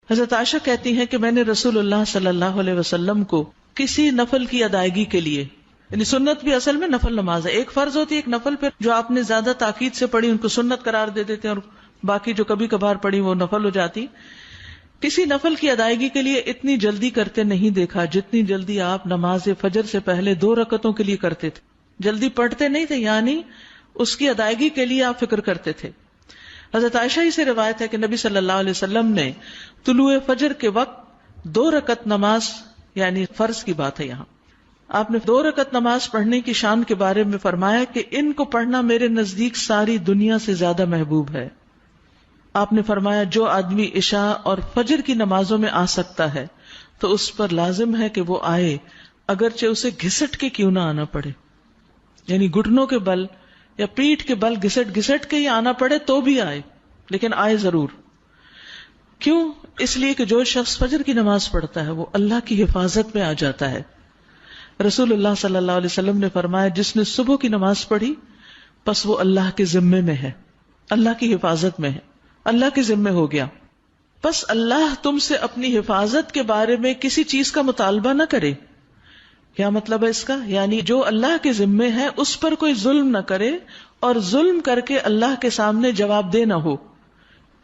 حضرت عائشہ کہتی ہیں کہ میں نے رسول اللہ صلی اللہ علیہ وسلم کو کسی نفل کی ادائیگی کے لیے، یعنی سنت بھی اصل میں نفل نماز ہے، ایک فرض ہوتی ہے ایک نفل، پھر جو آپ نے زیادہ تاکید سے پڑھی ان کو سنت قرار دے دیتے ہیں اور باقی جو کبھی کبھار پڑھی وہ نفل ہو جاتی. کسی نفل کی ادائیگی کے لیے اتنی جلدی کرتے نہیں دیکھا جتنی جلدی آپ نماز فجر سے پہلے 2 رکعتوں کے لیے کرتے تھے. جلدی پڑھتے نہیں تھے، یعنی اس کی ادائیگی کے لیے آپ فکر کرتے تھے. حضرت عائشہ ہی سے روایت ہے کہ نبی صلی اللہ علیہ وسلم نے طلوع فجر کے وقت 2 رکعت نماز، یعنی فرض کی بات ہے یہاں، آپ نے 2 رکعت نماز پڑھنے کی شان کے بارے میں فرمایا کہ ان کو پڑھنا میرے نزدیک ساری دنیا سے زیادہ محبوب ہے. آپ نے فرمایا جو آدمی عشاء اور فجر کی نمازوں میں آ سکتا ہے تو اس پر لازم ہے کہ وہ آئے، اگرچہ اسے گھسٹ کے کیوں نہ آنا پڑے، یعنی گھٹنوں کے بل یا پیٹھ کے بل گھسٹ گھسٹ کے ہی آنا پڑے تو بھی آئے، لیکن آئے ضرور. کیوں؟ اس لیے کہ جو شخص فجر کی نماز پڑھتا ہے وہ اللہ کی حفاظت میں آ جاتا ہے. رسول اللہ صلی اللہ علیہ وسلم نے فرمایا جس نے صبح کی نماز پڑھی پس وہ اللہ کے ذمے میں ہے، اللہ کی حفاظت میں ہے، اللہ کے ذمے ہو گیا. پس اللہ تم سے اپنی حفاظت کے بارے میں کسی چیز کا مطالبہ نہ کرے. کیا مطلب ہے اس کا؟ یعنی جو اللہ کے ذمے ہے اس پر کوئی ظلم نہ کرے اور ظلم کر کے اللہ کے سامنے جواب دے نہ ہو،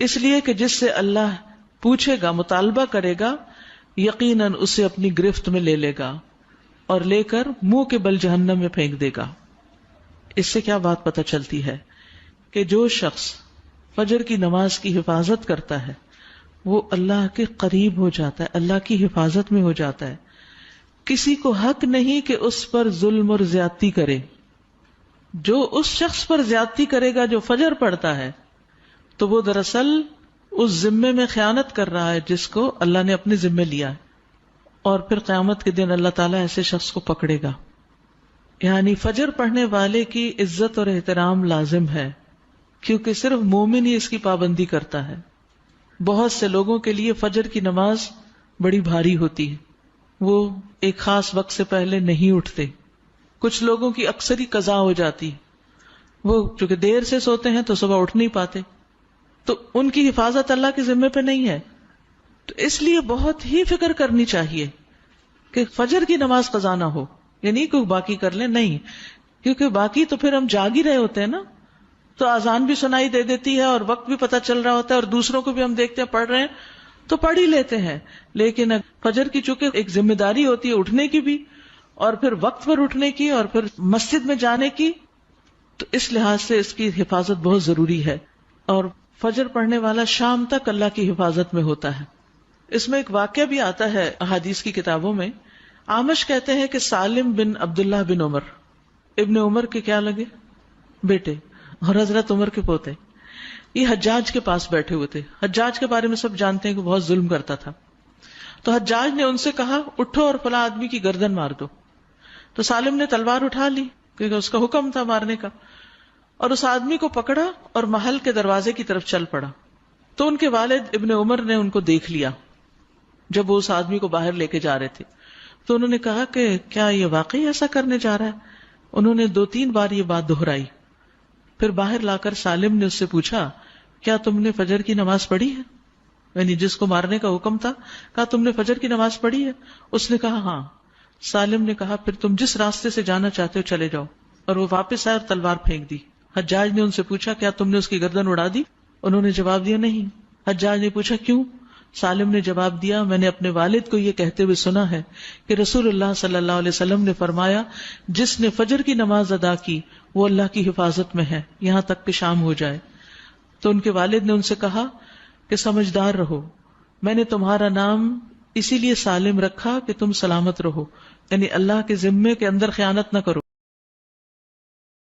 اس لیے کہ جس سے اللہ پوچھے گا، مطالبہ کرے گا، یقیناً اسے اپنی گرفت میں لے لے گا اور لے کر منہ کے بل جہنم میں پھینک دے گا. اس سے کیا بات پتہ چلتی ہے کہ جو شخص فجر کی نماز کی حفاظت کرتا ہے وہ اللہ کے قریب ہو جاتا ہے، اللہ کی حفاظت میں ہو جاتا ہے. کسی کو حق نہیں کہ اس پر ظلم اور زیادتی کرے. جو اس شخص پر زیادتی کرے گا جو فجر پڑھتا ہے تو وہ دراصل اس ذمے میں خیانت کر رہا ہے جس کو اللہ نے اپنے ذمے لیا ہے، اور پھر قیامت کے دن اللہ تعالیٰ ایسے شخص کو پکڑے گا. یعنی فجر پڑھنے والے کی عزت اور احترام لازم ہے، کیونکہ صرف مومن ہی اس کی پابندی کرتا ہے. بہت سے لوگوں کے لیے فجر کی نماز بڑی بھاری ہوتی ہے، وہ ایک خاص وقت سے پہلے نہیں اٹھتے. کچھ لوگوں کی اکثر ہی قضا ہو جاتی، وہ چونکہ دیر سے سوتے ہیں تو صبح اٹھ نہیں پاتے، تو ان کی حفاظت اللہ کے ذمے پہ نہیں ہے. تو اس لیے بہت ہی فکر کرنی چاہیے کہ فجر کی نماز قضا نہ ہو، یعنی کوئی باقی کر لیں، نہیں، کیونکہ باقی تو پھر ہم جاگ ہی رہے ہوتے ہیں نا، تو اذان بھی سنائی دے دیتی ہے اور وقت بھی پتہ چل رہا ہوتا ہے اور دوسروں کو بھی ہم دیکھتے ہیں پڑھ رہے ہیں تو پڑھ ہی لیتے ہیں. لیکن فجر کی چونکہ ایک ذمہ داری ہوتی ہے اٹھنے کی بھی، اور پھر وقت پر اٹھنے کی، اور پھر مسجد میں جانے کی، تو اس لحاظ سے اس کی حفاظت بہت ضروری ہے. اور فجر پڑھنے والا شام تک اللہ کی حفاظت میں ہوتا ہے. اس میں ایک واقعہ بھی آتا ہے احادیث کی کتابوں میں. عامش کہتے ہیں کہ سالم بن عبداللہ بن عمر، ابن عمر کے کیا لگے؟ بیٹے، اور حضرت عمر کے پوتے، یہ حجاج کے پاس بیٹھے ہوئے تھے. حجاج کے بارے میں سب جانتے ہیں کہ بہت ظلم کرتا تھا. تو حجاج نے ان سے کہا اٹھو اور فلاں آدمی کی گردن مار دو. تو سالم نے تلوار اٹھا لی کیونکہ اس کا حکم تھا مارنے کا، اور اس آدمی کو پکڑا اور محل کے دروازے کی طرف چل پڑا. تو ان کے والد ابن عمر نے ان کو دیکھ لیا جب وہ اس آدمی کو باہر لے کے جا رہے تھے. تو انہوں نے کہا کہ کیا یہ واقعی ایسا کرنے جا رہا ہے؟ انہوں نے 2-3 بار یہ بات دہرائی. پھر باہر لا کر سالم نے اس سے پوچھا کیا تم نے فجر کی نماز پڑھی ہے؟ یعنی جس کو مارنے کا حکم تھا، کہا تم نے فجر کی نماز پڑھی ہے؟ اس نے کہا ہاں. سالم نے کہا پھر تم جس راستے سے جانا چاہتے ہو چلے جاؤ، اور وہ واپس آئے اور تلوار پھینک دی. حجاج نے ان سے پوچھا کیا تم نے اس کی گردن اڑا دی؟ انہوں نے جواب دیا نہیں. حجاج نے پوچھا کیوں؟ سالم نے جواب دیا میں نے اپنے والد کو یہ کہتے ہوئے سنا ہے کہ رسول اللہ صلی اللہ علیہ وسلم نے فرمایا جس نے فجر کی نماز ادا کی وہ اللہ کی حفاظت میں ہے یہاں تک کہ شام ہو جائے. تو ان کے والد نے ان سے کہا کہ سمجھدار رہو، میں نے تمہارا نام اسی لیے سالم رکھا کہ تم سلامت رہو، یعنی اللہ کے ذمے کے اندر خیانت نہ کرو.